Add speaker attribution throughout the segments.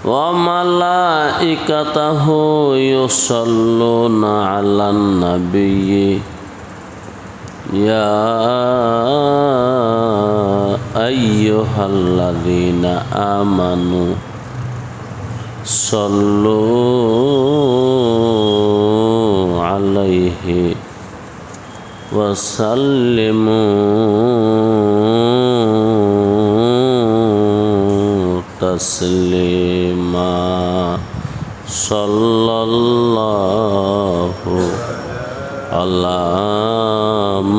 Speaker 1: وملائكته يصلون على النبي يا أيها الذين آمنوا صلوا عليه وسلموا تسليما صلى الله على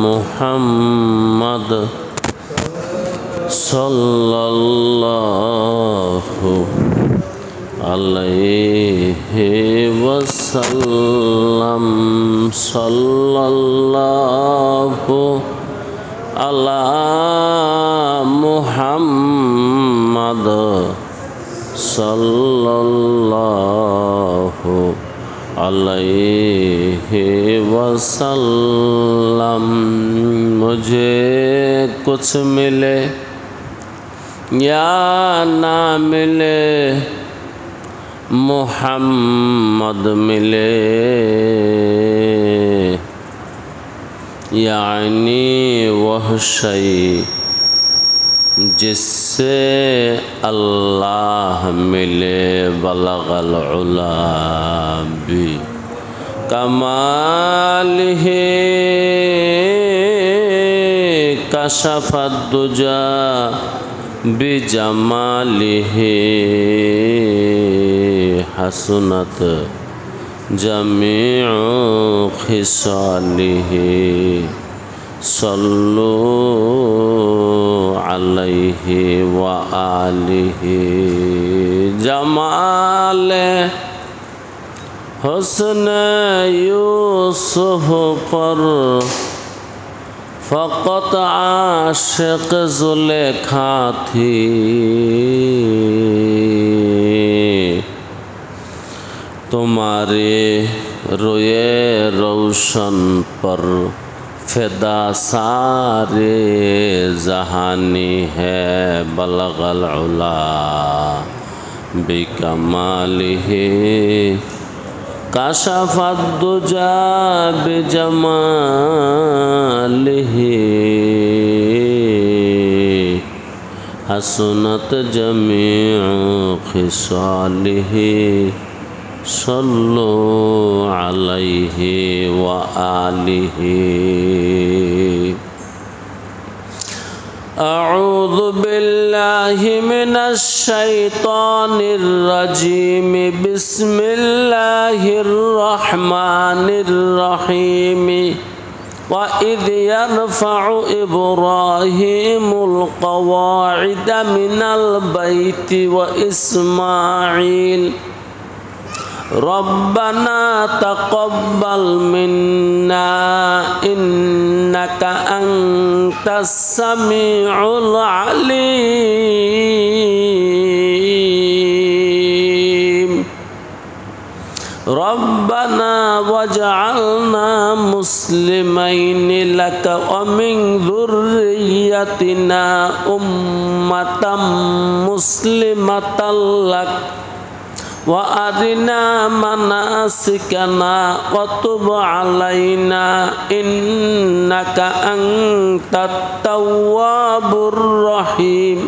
Speaker 1: محمد صلى الله عليه وسلم صلى الله على محمد صلى الله عليه वसल्लम। मुझे कुछ मिले या ना मिले मुहम्मद मिले, यानी वह शय जिससे अल्लाह मिले, बलगल उला भी कमालिही कशफद दुजा बिजमालिही हसनत जमीउ खिसालिही सल्लु अलैहि व आलिहि। जमाल हुस्न यूसुफ पर फ़क़त आशिक़ ज़ुलेखा थी, तुम्हारे रोए रोशन पर फ़िदा सारे जहानी है, बलगल उला बिकमालिही कशफद दुजा बिजमालिही हसनत जमीउ खिसालिही सल्लु अलैहि व आलिहि। अऊज़ु बिल्लाहि मिनश शैतानिर रजीम बिस्मिल्लाहिर रहमानिर रहीम। व इज़ यरफ़अु इब्राहीमुल क़वाइद मिनल बैति व इस्माईल रब्बना तक़ब्बल मिन्ना इन्नका अंतस समीउल अलीम। रब्बना वजअलना मुस्लिमैनि लक व मिन ज़ुर्रिय्यतिना उम्मतम मुस्लिमतल लक व अरिना मनासिकना व तुब अलैना इन्नका अंतत तव्वाबुर रहीम।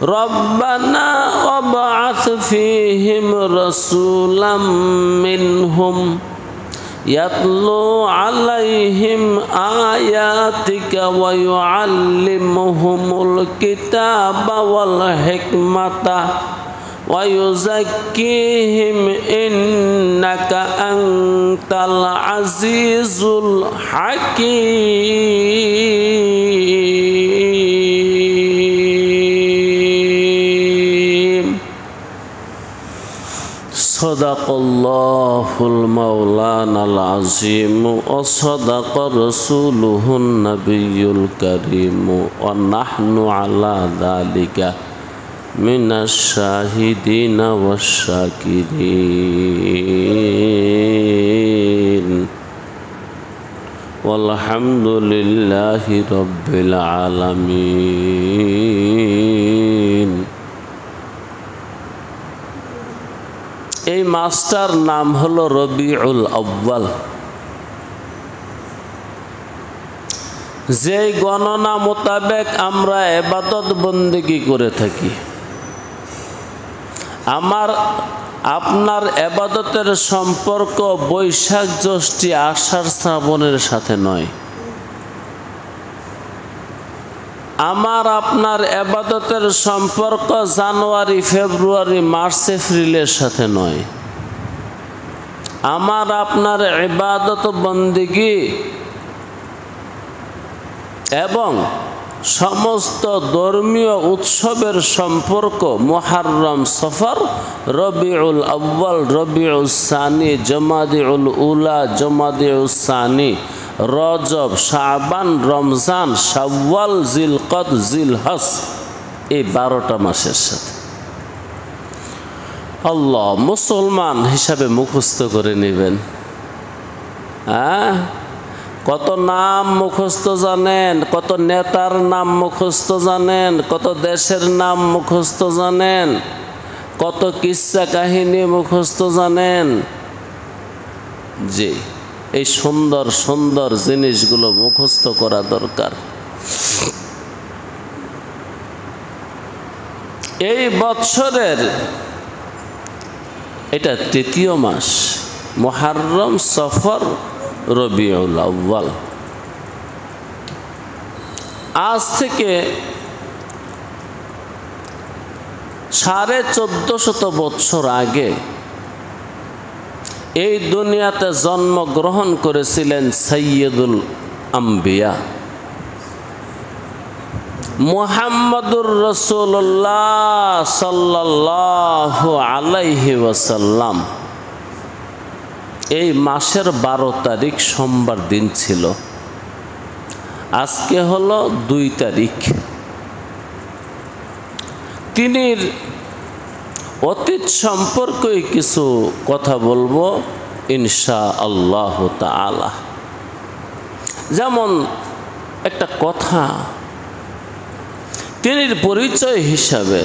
Speaker 1: रब्बना वबअथ फीहिम रसूलन मिनहुम यत्लू अलैहिम आयातिका व युअल्लिमुहुमुल किताबा वल हिकमता व युज़क्कीहिम इन्नका अंतल अज़ीज़ुल हकीम। सदक़ल्लाहुल मौलानाल अज़ीम व सदक़ रसूलुहुन नबियुल करीम व नहनु अला ज़ालिका मिनश शाहिदीन वश्शाकिरीन वल्हम्दुलिल्लाहि रब्बिल आलमीन। এই মাসটার নাম হলো রবিউল আউয়াল। যে গণনা মোতাবেক আমরা ইবাদত বন্দেগী করে থাকি, আপনার ইবাদতের সম্পর্ক বৈশাখ জ্যৈষ্ঠ আষাঢ় শ্রাবণের সাথে নয়। আপনার ইবাদতের সম্পর্ক জানুয়ারি ফেব্রুয়ারি মার্চ এপ্রিলের সাথে নয়। আপনার ইবাদত বন্দেগী এবং সমস্ত ধর্মীয় উৎসবের সম্পর্ক মুহররম, সফর, রবিউল আউয়াল, রবিউল সানি, জমাদিউল উলা, জমাদিউল সানি, রজব, শাবান, রমজান, শাওয়াল, জিলকদ, জিলহজ, এই 12টা মাসের সাথে। আল্লাহ, মুসলমান হিসাবে মুখস্থ করে নেবেন। কত নাম মুখস্থ জানেন, কত নেতার নাম মুখস্থ জানেন, কত দেশের নাম মুখস্থ জানেন, কত কিস্সা কাহিনী মুখস্থ জানেন। জি, এই সুন্দর সুন্দর জিনিসগুলো মুখস্থ করা দরকার। এই বৎসরের এটা 3য় মাস, মুহররম, সফর, রবিউল আউয়াল। আজ থেকে 1450 বছর আগে এই দুনিয়াতে জন্মগ্রহণ করেছিলেন সাইয়্যিদুল আম্বিয়া মুহাম্মদুর রাসূলুল্লাহ সাল্লাল্লাহু আলাইহি ওয়াসাল্লাম। এই মাসের 12 তারিখ সোমবার দিন ছিল। আজকে হলো 2 তারিখ। তিনির অতীত সম্পর্কে কিছু কথা বলবো ইনশাআল্লাহ তাআলা। যেমন একটা কথা, তিনির পরিচয় হিসাবে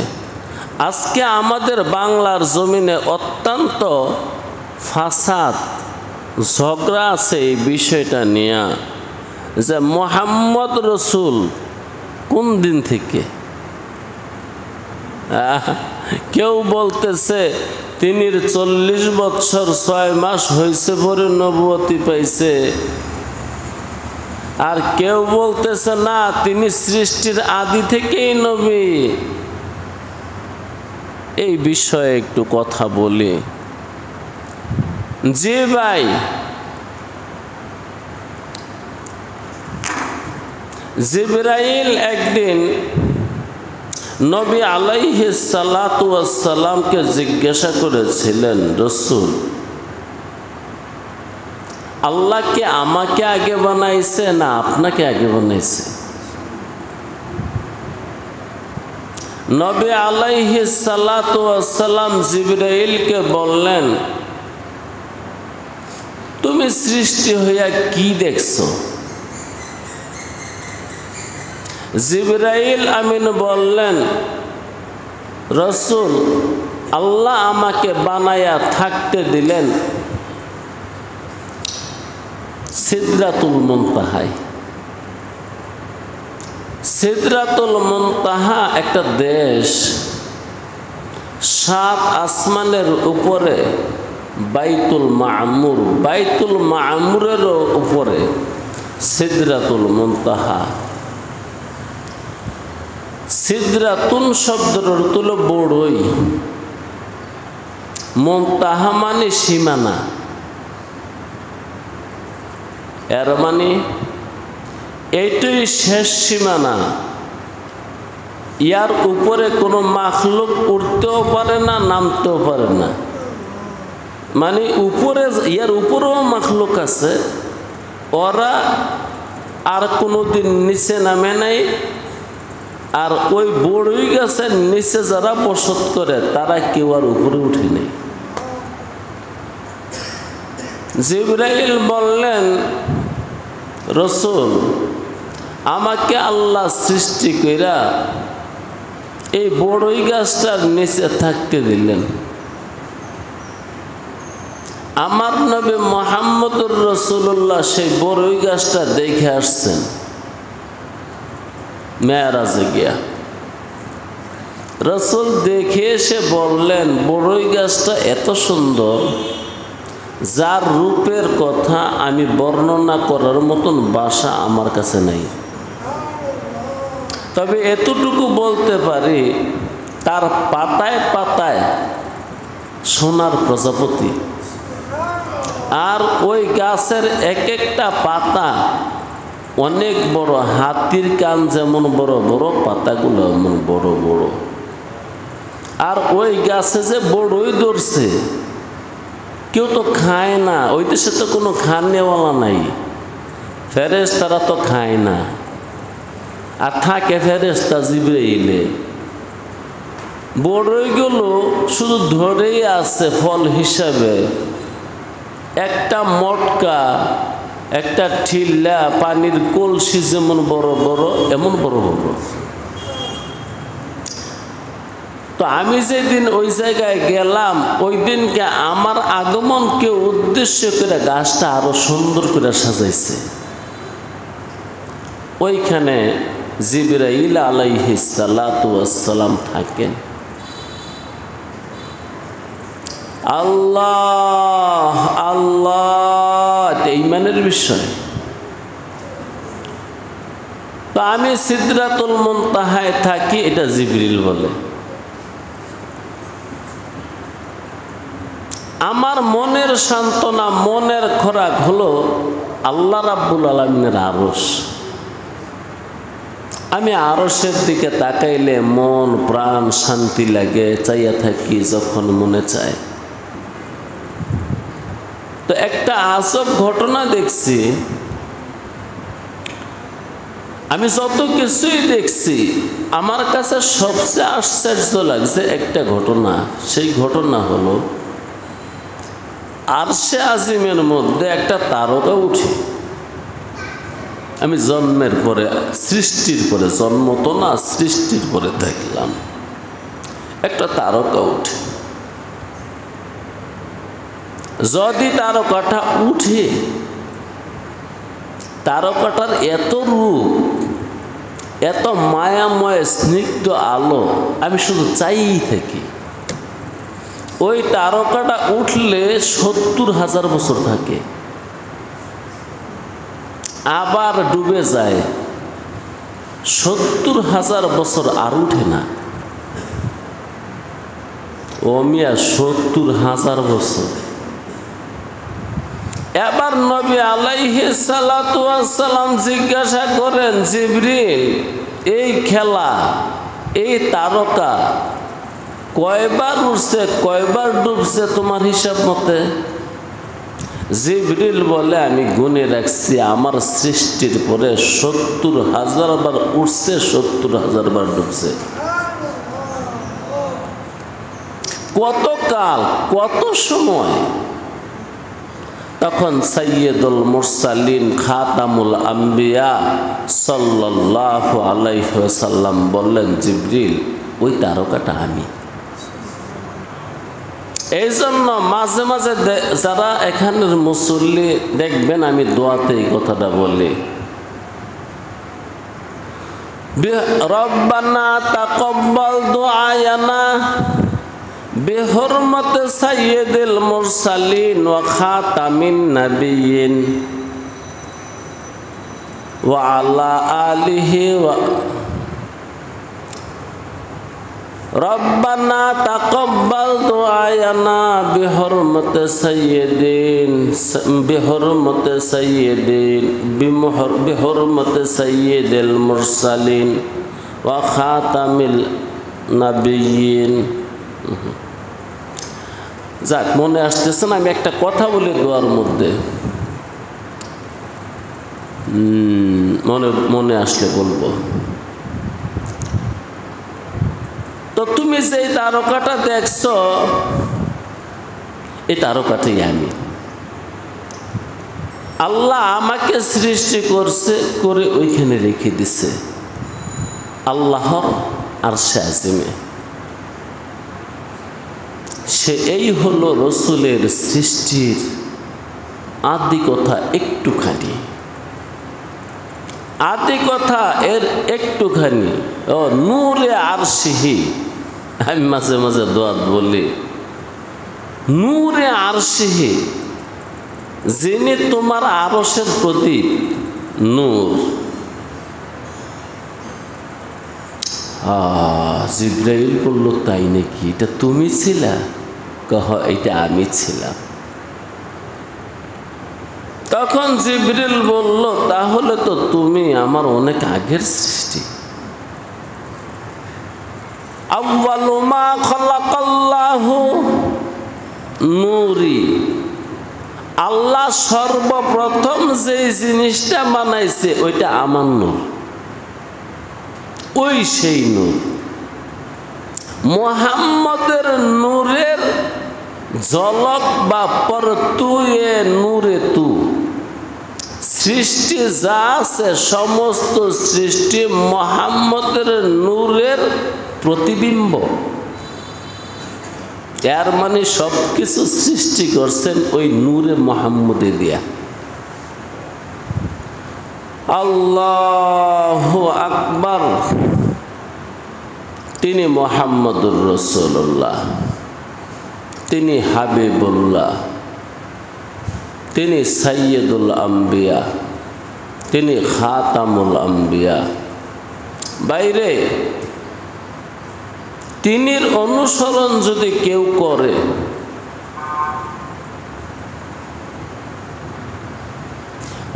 Speaker 1: আজকে আমাদের বাংলার জমিনে অত্যন্ত ফাসাদ, ঝগড়া আছে এই বিষয়টা নিয়ে যে মুহাম্মদ রসুল কোন দিন থেকে। কেউ বলতেছে তিনির 40 বছর 6 মাস হয়েছে পরে নবুয়তি পাইছে, আর কেউ বলতেছে না তিনি সৃষ্টির আদি থেকেই নবী। এই বিষয়ে একটু কথা বলি। জি ভাই, জিবরাইল একদিন নবী আলাইহিস সালাতু ওয়াস সালামকে জিজ্ঞাসা করেছিলেন, রসূল, আল্লাহ কি আমাকে আগে বানাইছে না আপনাকে আগে বানাইছে? নবী আলাইহিস সালাতু ওয়াস সালাম জিবরাইলকে বললেন, তুমি সৃষ্টি হইয়া কি দেখছো? জিবরাইল আমিন বললেন, রসূল, আল্লাহ আমাকে বানায়া থাকতে দিলেন সিদরাতুল মুনতাহায়। সিদরাতুল মুনতাহা একটা দেশ, 7 আসমানের উপরে বাইতুল মামুর, বাইতুল মামুরের উপরে সিদরাতুল মুনতাহা। সিদরাতুন শব্দের অর্থ হলো বড়ই, মুনতাহা মানে সীমানা, এর মানে এইটাই শেষ সীমানা। ইয়ার উপরে কোনো মাখলুক উঠতেও পারে না, নামতেও পারে না। মানে উপরে, ইয়ার উপরেও মাখলুক আছে, ওরা আর কোনোদিন নিচে নামে নাই। আর ওই বড়ই গাছের নিচে যারা বসত করে তারা কেউ আর উপরে উঠে নেই। জিবরাইল বললেন, রসূল, আমাকে আল্লাহ সৃষ্টি কইরা এই বড়ই গাছটার নিচে থাকতে দিলেন। আমার নবী মুহাম্মদুর রাসূলুল্লাহ সেই বড়ই গাছটা দেখে আসছেন মেরাজে গিয়া। রাসূল দেখে এসে বললেন, বড়ই গাছটা এত সুন্দর, যার রূপের কথা আমি বর্ণনা করার মতন ভাষা আমার কাছে নাই। তবে এতটুকু বলতে পারি, তার পাতায় পাতায় সোনার প্রজাপতি, আর ওই গাছের এক একটা পাতা অনেক বড়, হাতির কান যেমন বড় বড়, পাতাগুলো এমন বড় বড়। আর ওই গাছে যে বড়ই ধরছে, কেউ তো খায় না, ওই দেশে তো কোনো খানেওয়ালা নাই, ফেরেশতারা তো খায় না, আর থাকে ফেরেশতা জিবরাইলে। বড়ইগুলো শুধু ধরেই আছে ফল হিসাবে, একটা মটকা, একটা ঠিল্লা, পানির কলসি যেমন বড় বড়, এমন বড় বড়। তো আমি যেদিন ওই জায়গায় গেলাম, ওই দিনকে আমার আগমনকে উদ্দেশ্য করে গাছটা আরো সুন্দর করে সাজাইছে। ওইখানে জিবরাইল আলাইহিস সালাতু ওয়াস সালাম থাকেন। আল্লাহ আল্লাহ, ঈমানের বিষয়। তো আমি সিদরাতুল মুনতাহায় থাকি, এটা জিবরিল বলে। আমার মনের সান্ত্বনা, মনের খোরাক হলো আল্লাহ রাব্বুল আলামিনের আরশ। আমি আরশের দিকে তাকাইলে মন প্রাণ শান্তি লাগে, চাইয়া থাকি যখন মনে চায়। তো একটা আজব ঘটনা দেখছি, আমি যত কিছুই দেখছি, আমার কাছে সবচেয়ে আশ্চর্য লাগছে একটা ঘটনা। সেই ঘটনা হলো, আরশে আজিমের মধ্যে একটা তারকা উঠে। আমি জন্মের পরে, সৃষ্টির পরে, জন্ম তো না, সৃষ্টির পরে দেখলাম একটা তারকা উঠে। যদি তারকাটা উঠে, তারকাটার এত রূপ, এত মায়াময় স্নিগ্ধ আলো, আমি শুধু চাইই থাকি। ওই তারকাটা উঠলে ৭০,০০০ বছর থাকে, আবার ডুবে যায়, ৭০,০০০ বছর আর উঠে না। ও মিয়া, ৭০,০০০ বছর। এবার নবী আলাইহিস সালাতু ওয়াস সালাম জিজ্ঞাসা করেন, জিবরিল, এই খেলা, এই তারকা কয়বার উঠছে, কয়বার ডুবছে তোমার হিসাব মতে? জিবরিল বলে, আমি গুনে রাখছি, আমার সৃষ্টির পরে ৭০,০০০ বার উঠছে, ৭০,০০০ বার ডুবছে। কত কাল, কত সময়? তখন সাইয়্যিদুল মুরসালিন খাতামুল আম্বিয়া সাল্লাল্লাহু আলাইহি ওয়াসাল্লাম বললেন, জিবরিল, ওই তারকাটা আমি। এই জন্য মাঝে মাঝে যারা এখানের মুসল্লি দেখবেন, আমি দোয়াতে এই কথাটা বলি, রব্বানা তাকাব্বাল দুআয়ানা বিহুরমাতি সাইয়্যিদিল মুরসালিন ওয়া খাতামিন নাবিয়্যিন ওয়া আলা আলিহি ওয়া রব্বানা তাকাব্বাল দুআয়ানা বিহুরমাতি সাইয়্যিদিল মুরসালিন ওয়া খাতামিল নাবিয়্যিন। যাক, মনে আসতেছে না, আমি একটা কথা বলি দোয়ার মধ্যে, মনে আসলে বলবো। তো তুমি যে তারকাটা দেখছো, এই তারকাটাই আমি। আল্লাহ আমাকে সৃষ্টি করছে, করে ওইখানে রেখে দিছে আল্লাহর আরশে আজিমে। সে এই হলো রসুলের সৃষ্টির আদি কথা একটুখানি, আদি কথা এর একটুখানি। ও নূরে আরশিহি, আমি মাঝে মাঝে দোয়া বলি, নূরে আরশিহি, যিনি তোমার আরশের প্রদীপ, নূর। জিব্রাইল বলল, তাই নাকি, এটা তুমি ছিলা? কহ, এটা আমি ছিলাম। তখন জিবরিল বলল, তাহলে তো তুমি আমার অনেক আগের সৃষ্টি। আউয়ালু মা খালাকাল্লাহু নূরি, আল্লাহ সর্বপ্রথম যে জিনিসটা বানাইছে ওইটা আমার নূর, ওই সেই নূর। মুহাম্মদের নূরের ঝলক বা পরতুয়ে নূরে তু, সৃষ্টি যা আছে সমস্ত সৃষ্টি মুহাম্মদের নূরের প্রতিবিম্ব। এর মানে সব কিছু সৃষ্টি করছেন ওই নূরে মুহাম্মদে দিয়া। আল্লাহু আকবার। তিনি মুহাম্মদুর রাসূলুল্লাহ, তিনি হাবিবুল্লাহ, তিনি সাইয়্যিদুল আম্বিয়া, তিনি খাতামুল আম্বিয়া। বাইরে তিনির অনুসরণ যদি কেউ করে,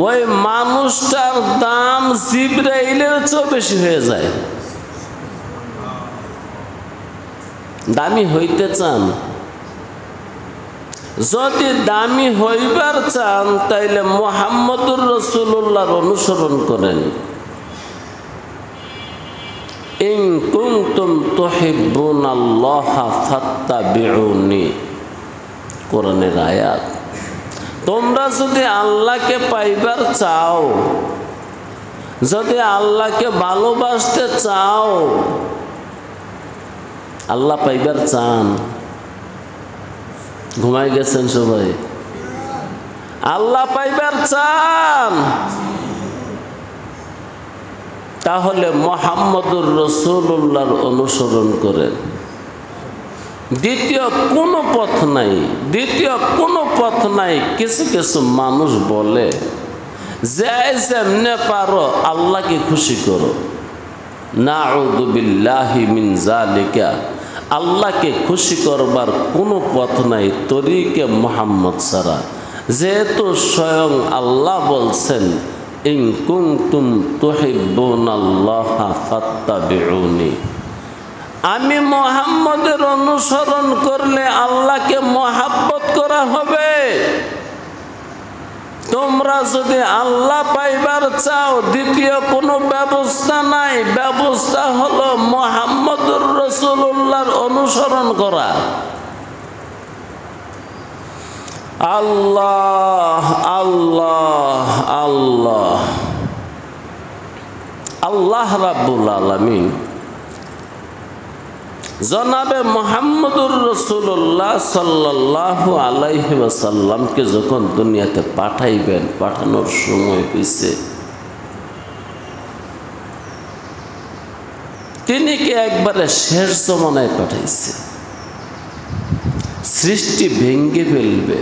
Speaker 1: ওই মানুষটার দাম জিবরাইলের চেয়ে বেশি হয়ে যায়। দামি হইতে চান, যদি দামি হইবার চান তাইলে মুহাম্মদুর রাসূলুল্লাহর অনুসরণ করেন। ইন কুনতুম তুহিব্বুনাল্লাহা ফাত্তাবিউনি, কোরআনের আয়াত। তোমরা যদি আল্লাহকে পাইবার চাও, যদি আল্লাহকে ভালোবাসতে চাও, আল্লাহ পাইবার চান, ঘুমাই গেছেন সবাই, আল্লাহ পাইবার চান, তাহলে মুহাম্মদুর রাসূলুল্লাহর অনুসরণ করেন। দ্বিতীয় কোনো পথ নাই, দ্বিতীয় কোনো পথ নাই। কিছু কিছু মানুষ বলে যে যেমনে পারো আল্লাহকে খুশি করো, নাউযু বিল্লাহি মিন যালিকা। আল্লাহকে খুশি করবার কোনো পথ নাই তরিকে মুহাম্মদ ছাড়া, যেহেতু স্বয়ং আল্লাহ বলছেন, ইন কুনতুম তুহিব্বুনাল্লাহা ফাত্তাবিউনি। আমি মুহাম্মদের অনুসরণ করলে আল্লাহকে মহাব্বত করা হবে। তোমরা যদি আল্লাহ পাইবার চাও, দ্বিতীয় কোনো ব্যবস্থা নাই। ব্যবস্থা হলো মুহাম্মদুর রাসূলুল্লাহর অনুসরণ করা। আল্লাহ আল্লাহ আল্লাহ, আল্লাহ রাব্বুল আলামিন জনাবে মুহাম্মদুর রাসূলুল্লাহ সাল্লাল্লাহু আলাইহি ওয়াসাল্লামকে যখন দুনিয়াতে পাঠাইবেন, পাঠানোর সময় হয়েছে, তিনি কি একবারে শেষ জমানায় পাঠাইছে। সৃষ্টি ভেঙ্গে ফেলবে,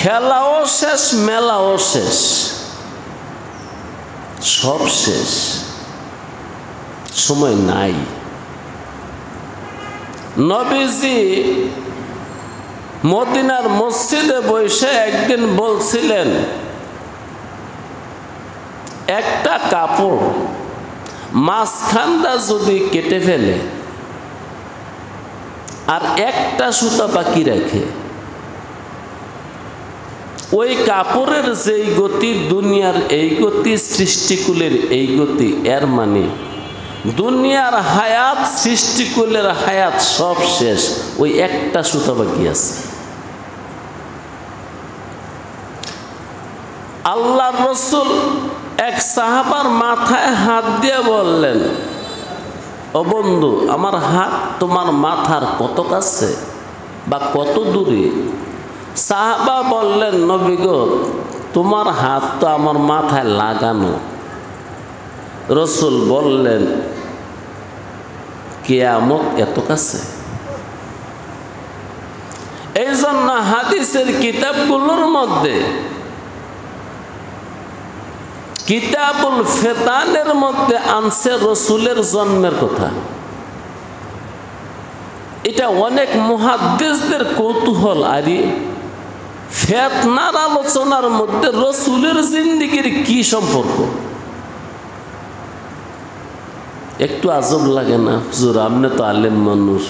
Speaker 1: খেলাও শেষ, মেলাও শেষ, সব শেষ, সময় নাই। নবীজি মদিনার মসজিদে বসে একদিন বলছিলেন, একটা কাপড় মাঝখানটা যদি কেটে ফেলে আর একটা সুতা বাকি রাখে, ওই কাপড়ের যেই গতি, দুনিয়ার এই গতি, সৃষ্টিকুলের এই গতি, এর মানে দুনিয়ার হায়াত, সৃষ্টিকুলের হায়াত সব শেষ, ওই একটা সুতা বাকি আছে। আল্লাহর রাসূল এক সাহাবার মাথায় হাত দিয়ে বললেন, ও বন্ধু, আমার হাত তোমার মাথার কত কাছে বা কত দূরে? সাহাবা বললেন, নবী গো, তোমার হাত তো আমার মাথায় লাগানো। রসুল বললেন, কিয়ামত এত কাছে। এই জন্য হাদিসের কিতাবগুলোর মধ্যে কিতাবুল ফেতানের মধ্যে আনছে রসুলের জন্মের কথা। এটা অনেক মুহাদ্দিসদের কৌতূহল। আরে ফেতনার আলোচনার মধ্যে রসুলের জিন্দেগির কি সম্পর্ক? একটু আজব লাগে না হুজুর? আপনি তো আলেম মানুষ।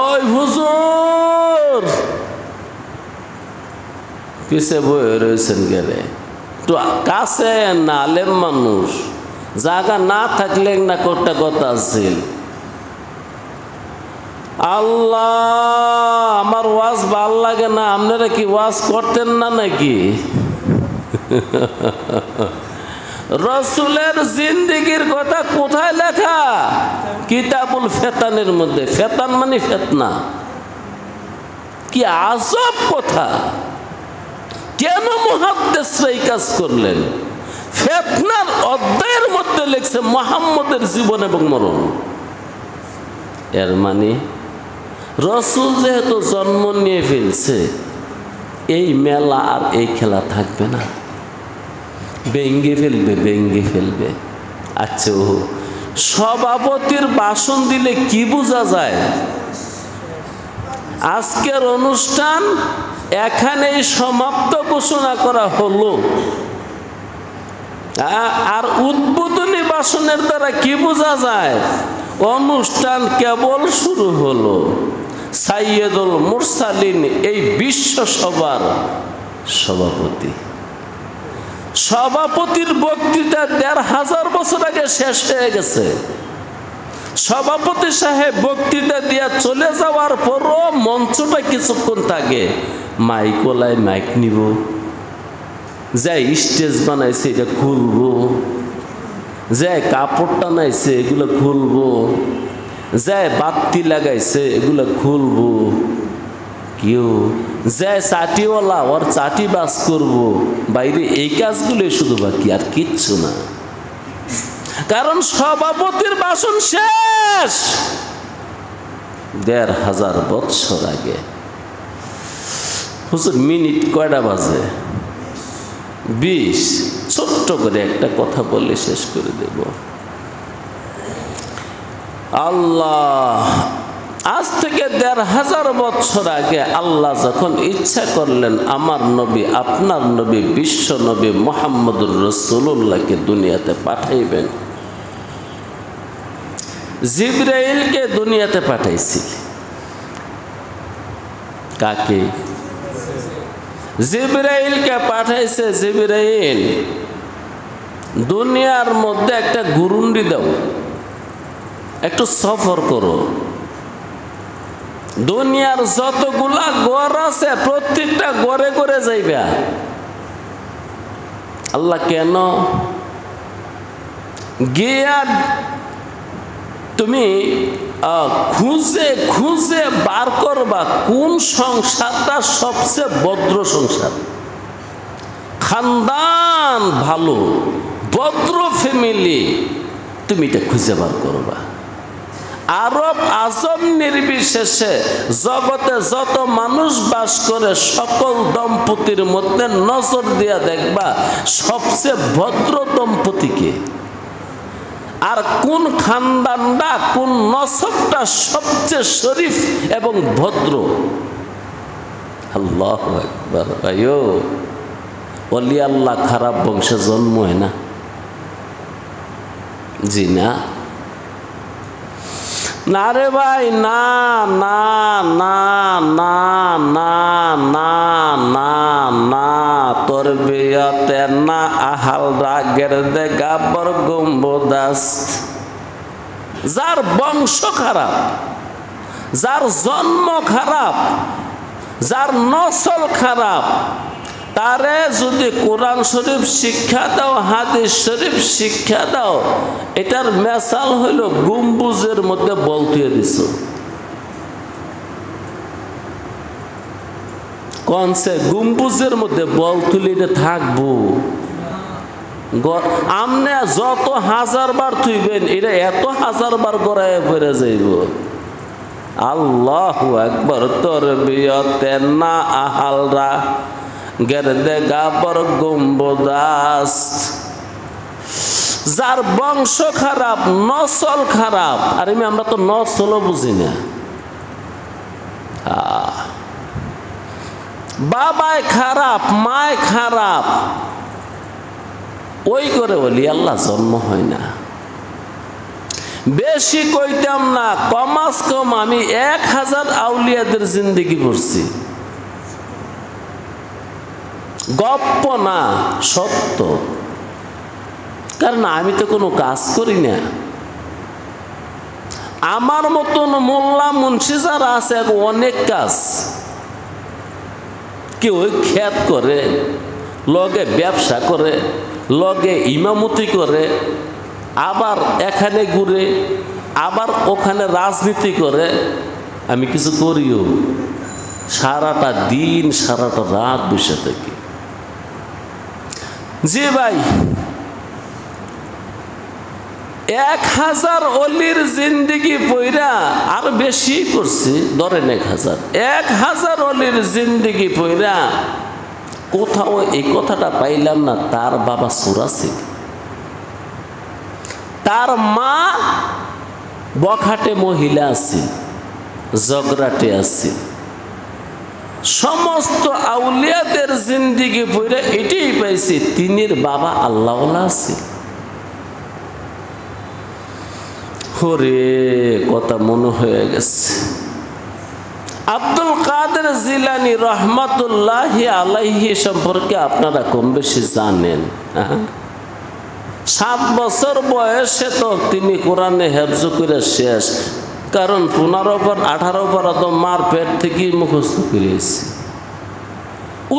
Speaker 1: ওই হুজুর পিছে বয়ে রয়েছেন গেলে, তো কাছে না, আলেম মানুষ, জায়গা না থাকলে না কোটা কথা আছে। আল্লাহ, আমার ওয়াজ ভাল লাগে না। আপনারা কি ওয়াজ করতেন না নাকি? রসুলের জিন্দেগির কথা কোথায় লেখা? কিতাবুল ফেতানের মধ্যে। ফেতান মানে ফেতনা। কি আজব কথা! কেন মুহাদ্দিসরা এই কাজ করলেন? ফেতনার অধ্যায়ের মধ্যে লিখছে মুহাম্মদের জীবন এবং মরণ। এর মানে রসুল যেহেতু জন্ম নিয়ে ফেলছে, এই মেলা আর এই খেলা থাকবে না। ভেঙ্গে ফেলবে, ভেঙ্গে ফেলবে। আচ্ছা, ও সভাপতির ভাষণ দিলে কি বোঝা যায়? আজকের অনুষ্ঠান এখানেই সমাপ্ত ঘোষণা করা হলো। আর উদ্বোধনী ভাষণের দ্বারা কি বোঝা যায়? অনুষ্ঠান কেবল শুরু হলো। সাইয়্যিদুল মুরসালিন এই বিশ্ব সভার সভাপতি। সভাপতির বক্তৃতা ১৫০০ বছর আগে শেষ হয়ে গেছে। সভাপতি সাহেব বক্তৃতা দিয়া চলে যাওয়ার পরও মঞ্চটা কিছুক্ষণ থাকে, মাইক ওলায় মাইক নিব, যাই স্টেজ বানাইছে এটা খুলবো, যাই কাপড় টানাইছে এগুলো খুলবো, যাই বাতি লাগাইছে এগুলো খুলবো, কেউ যায় চাটিওয়ালা ওর চাটি বাস করবো, বাইরে এই কাজগুলো শুধু বাকি, আর কিচ্ছু না। কারণ সভাপতির ভাষণ শেষ ১৫০০ বছর আগে। হুজুর মিনিট কয়টা বাজে? ২০। ছোট্ট করে একটা কথা বলে শেষ করে দেব। আল্লাহ আজ থেকে ১৫০০ বছর আগে আল্লাহ যখন ইচ্ছা করলেন আমার নবী, আপনার নবী, বিশ্ব নবী মুহাম্মদুর রাসূলুল্লাহকে দুনিয়াতে পাঠাইবেন, জিবরাইলকে দুনিয়াতে পাঠাইছি। কাকে? জিবরাইলকে পাঠাইছে। জিবরাইল, দুনিয়ার মধ্যে একটা ঘুরুন্ডি দাও, একটু সফর করো। দুনিয়ার যতগুলা ঘর আছে প্রত্যেকটা ঘরে ঘরে যাইবা। আল্লাহ কেন? গিয়া তুমি খুঁজে খুঁজে বার করবা কোন সংসারটা সবচেয়ে ভদ্র সংসার, খানদান ভালো, ভদ্র ফ্যামিলি, তুমি এটা খুঁজে বার করবা। আরব আজম নির্বিশেষে জগতে যত মানুষ বাস করে সকল দম্পতির মধ্যে নজর দিয়া দেখবা সবচেয়ে ভদ্র দম্পতিকে, আর কোন খানদানটা, কোন নসবটা সবচেয়ে শরীফ এবং ভদ্র। আল্লাহু আকবার। ভাইও, ওলি আল্লাহ খারাপ বংশে জন্ম হয় না। জি না, না রে ভাই, না না না না না না না না, তোর বিয়াতে না আহাল রাগের দে গাবর গম্বদাস। যার বংশ খারাপ, যার জন্ম খারাপ, যার নসল খারাপ, তারে যদি কোরআন শরীফ শিক্ষা দাও, হাদিস শরীফ শিক্ষা দাও, এটার মেসাল হইল গম্বুজের মধ্যে বল তুলে দিছ। কনসে গম্বুজের মধ্যে বল তুলে থাকবো, আমনে যত হাজার বার তুইবেন এটা এত হাজার বার গড়ায় পড়ে যাইব। আল্লাহু আকবার। তোর বিয়তে না আহালরা গেরদে গাবর গম্বুদাস। যার বংশ খারাপ, নসল খারাপ। আর আমরা তো নসলও বুঝি না। বাবায় খারাপ, মায় খারাপ, ওই করে বলি আল্লাহ জন্ম হয় না। বেশি কইতাম না, কমাস কম আমি 1000 আউলিয়াদের জিন্দেগি পড়ছি। গপ্প না, সত্য। কারণ আমি তো কোনো কাজ করি না। আমার মতন মোল্লা মুন্সি যারা আছে অনেক কাজ। কেউ খেত করে, লগে ব্যবসা করে, লগে ইমামতি করে, আবার এখানে ঘুরে, আবার ওখানে রাজনীতি করে। আমি কিছু করিও, সারাটা দিন সারাটা রাত বসে থাকি। জি ভাই, 1000 অলির জিন্দিগি পইরা, আর বেশি করছি, ধরেন 1000 অলির জিন্দিগি পইরা কোথাও এই কথাটা পাইলাম না তার বাবা সূরা ছিল, তার মা বখাটে মহিলা আছে, জগরাটে আছে। সমস্ত আউলিয়াদের জিন্দিগি পইরা এটাই পাইছি, তিনির বাবা আল্লাহওয়ালা আছে। ওরে কথা মনে হয়ে গেছে। আব্দুল কাদের জিলানী রহমাতুল্লাহি আলাইহি সম্পর্কে আপনারা কম বেশি জানেন। 7 বছর বয়সে তো তিনি কোরআনে হেফজ করে শেষ। কারণ 15 পর 18 পর তো মার পেট থেকে মুখস্থ করেছে।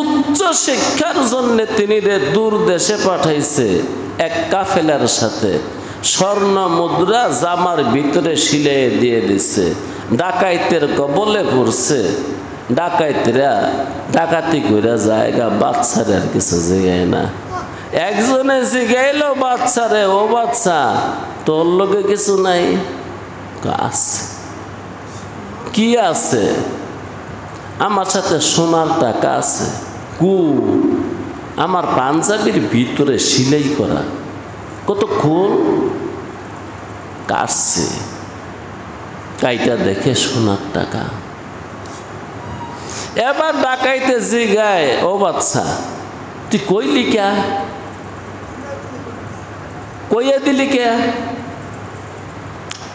Speaker 1: উচ্চ শিক্ষার জন্য তিনি দূর দেশে পাঠাইছে এক কাফেলার সাথে। স্বর্ণ মুদ্রা জামার ভিতরে সিলাই দিয়ে দিছে। ডাকাইতের কবলে পড়ছে। ডাকাইতেরা ডাকাতি করে জায়গা, বাচ্চারে আর কিছু জিগায় না। একজনে জিগাইল বাচ্চারে, ও বাচ্চা তোর লোকে কিছু নাই? আছে। কি আছে? আমার সাথে সোনার টাকা আছে। কু? আমার পাঞ্জাবির ভিতরে সিলাই করা। কত খুন কাটছে, কাইটা দেখে সোনার টাকা। এবার ডাকাইতে জিগায়, ও বাচ্চা তুই কইলি কে? কইয়া দিলি কে?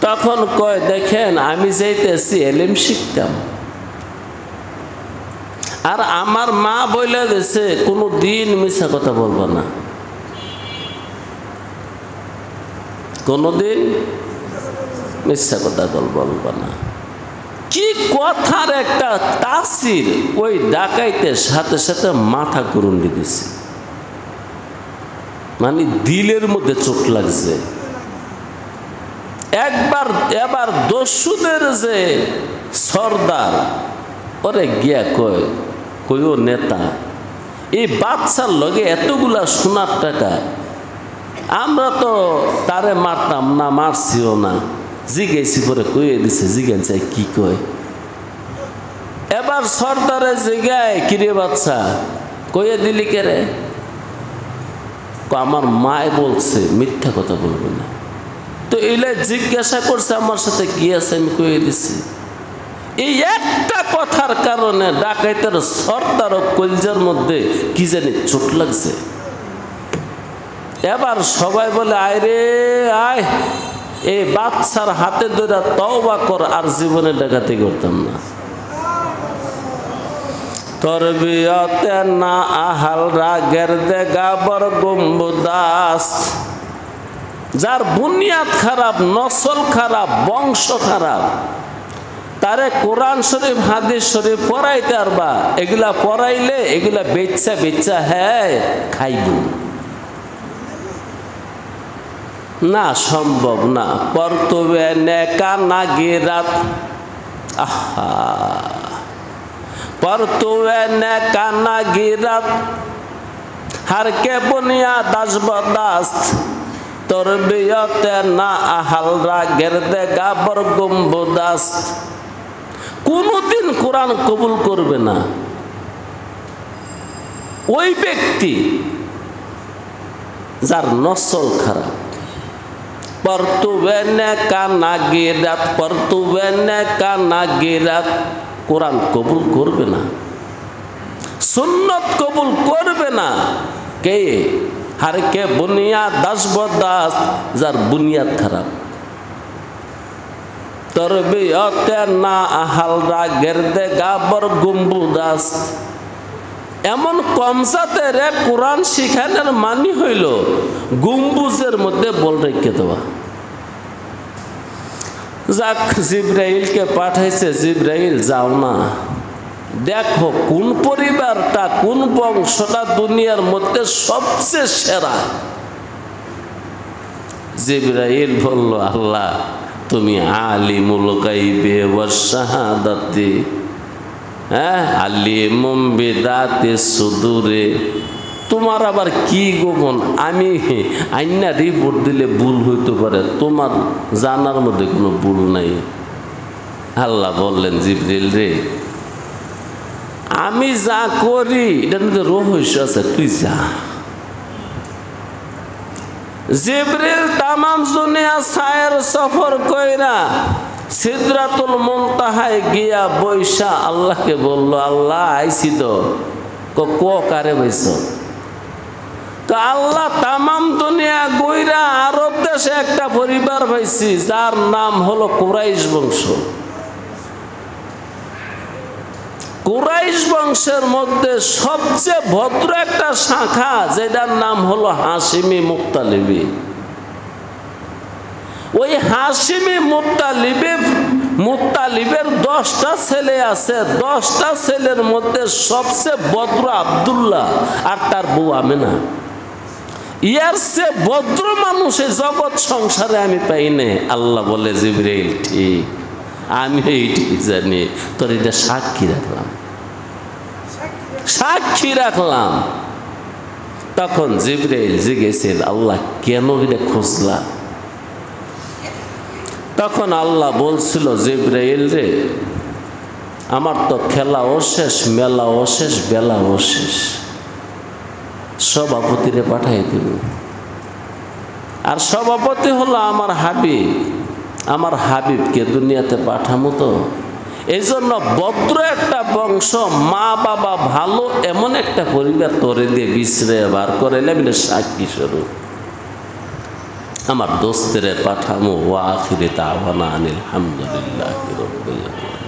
Speaker 1: তখন কয়, দেখেন আমি যাইতেছি এলেম শিখতাম, আর আমার মা বইলে দিছে কোনো দিন মিছা কথা বলবো না, কোনদিন মিথ্যা কথা বলবো না। কি কথার একটা তাসির ওই ডাকাইতে সাথে সাথে মাথা ঘুরুন্ডি দিছে, মানে দিলের মধ্যে চোট লাগছে। এবার দস্যুদের যে সর্দার ওরে গিয়া কইও নেতা, এই বাচ্চার লগে এতগুলা সোনার টাকা, আমরা তো তারে মারতাম না, মারছিও না। জিজ্ঞেসি করে কইয়ে দিছে, জিজ্ঞেন চাই কি কয়। এবার সর্দারে জিগায়, কিরে বাচ্চা কইয়ে দিলি কে রে? আমার মায় বলছে মিথ্যা কথা বলবে না। তো এলে জিজ্ঞাসা করছে আমার সাথে কি আছে, আমি কইয়ে দিছি। এই একটা কথার কারণে ডাকাইতের সর্দার ও কলজার মধ্যে কি জানি চোট লাগছে। এবার সবাই বলে, আয় রে আয়, এই বাচ্চার হাতে ধরে তওবা কর, আর জীবনে ডাকাতি করতাম না। তরবিয়তে না আহাল রাগের দে গাবর গম্বুদাস। যার বুনিয়াদ খারাপ, নসল খারাপ, বংশ খারাপ, তারে কোরআন শরীফ হাদিস শরীফ পড়াইতে পারবা, এগুলা পড়াইলে এগুলা বেচ্চা বেচ্চা হ্যাঁ খাইব না, সম্ভব না। পরতুবে নেকা নাগিরাত, আহা পরতুবে নেকা নাগিরাত हर के बुनियाद बर्दाश्त तरबियते ना अहलरा गिरदे गाबर गुम्बुदास्त। कोनोदिन कुरान कबूल करबे ना ওই ব্যক্তি যার নসল খারাপ। পরতুবেনে কানাগিরাত পরতুবেনে কানাগিরাত কোরআন কবুল করবে না, সুন্নত কবুল করবে না। কে? হার কে বুনিয়াদ দাসবদাস, যার বুনিয়াদ খারাপ। তরবিয়তে না আহালরা গেরদে গাবর গুম্বুদাস। এমন কমসাতের কোরআন শিখানোর মানি হইল গুম্বুজের মধ্যে বল রেখে দেওয়া। যাক, জিব্রাইলকে পাঠাইছে, জিব্রাইল যাও না, দেখো কোন পরিবারটা কোন বংশটা দুনিয়ার মধ্যে সবচেয়ে সেরা। জিব্রাইল বলল, আল্লাহ তুমি আলিমুল গায়বি ওয়াস শাহাদাতি, হ্যাঁ আলিমুম বিদাতি সুদুরে। তোমার আবার কি গোপন? আমি আইনা রিপোর্ট দিলে ভুল হইতে পারে, তোমার জানার মধ্যে কোনো ভুল নাই। আল্লাহ বললেন, জিব্রাইল রে আমি যা করি এটার মধ্যে রহস্য আছে, তুই যা। জিব্রাইল তামাম দুনিয়া সায়ের সফর কইরা সিদরাতুল মুনতাহায় গিয়া বৈশা আল্লাহকে বলল, আল্লাহ আইছি তো। কারে বইছ? তো আল্লাহ তামাম দুনিয়া গইরা আরব দেশে একটা পরিবার পাইছি যার নাম হলো কুরাইশ বংশ। কুরাইশ বংশের মধ্যে সবচেয়ে ভদ্র একটা শাখা যেটার নাম হলো হাশিমি মুত্তালিবি। ওই হাশিমি মুত্তালিবের 10টা ছেলে আছে। 10টা ছেলের মধ্যে সবচেয়ে ভদ্র আব্দুল্লাহ আর তার বউ আমেনা। ইয়ার সে ভদ্র মানুষ এই জগৎ সংসারে আমি পাই না। আল্লাহ বলে, জিবরাইল ঠিক, আমি এইটি জানি, তোর এটা সাক্ষী রাখলাম, সাক্ষী রাখলাম। তখন জিবরাইল জিজ্ঞেসেন, আল্লাহ কেন এটা খুঁজলা? তখন আল্লাহ বলছিল, জিবরাইল রে আমার তো খেলাও শেষ, মেলাও শেষ, বেলাও শেষ, সভাপতিরে পাঠাই দিল। আর সভাপতি হলো আমার হাবিব, আমার হাবিবকে দুনিয়াতে পাঠামো। তো এই জন্য ভদ্র একটা বংশ, মা বাবা ভালো এমন একটা পরিবার তোরে দিয়ে বিছড়ে বার করাইলে বলে সাক্ষী স্বরূপ আমার দোস্তেরে পাঠামো। ওয়া আখিরি দাওয়ানা আনিল হামদুলিল্লাহি রাব্বিল আলামিন।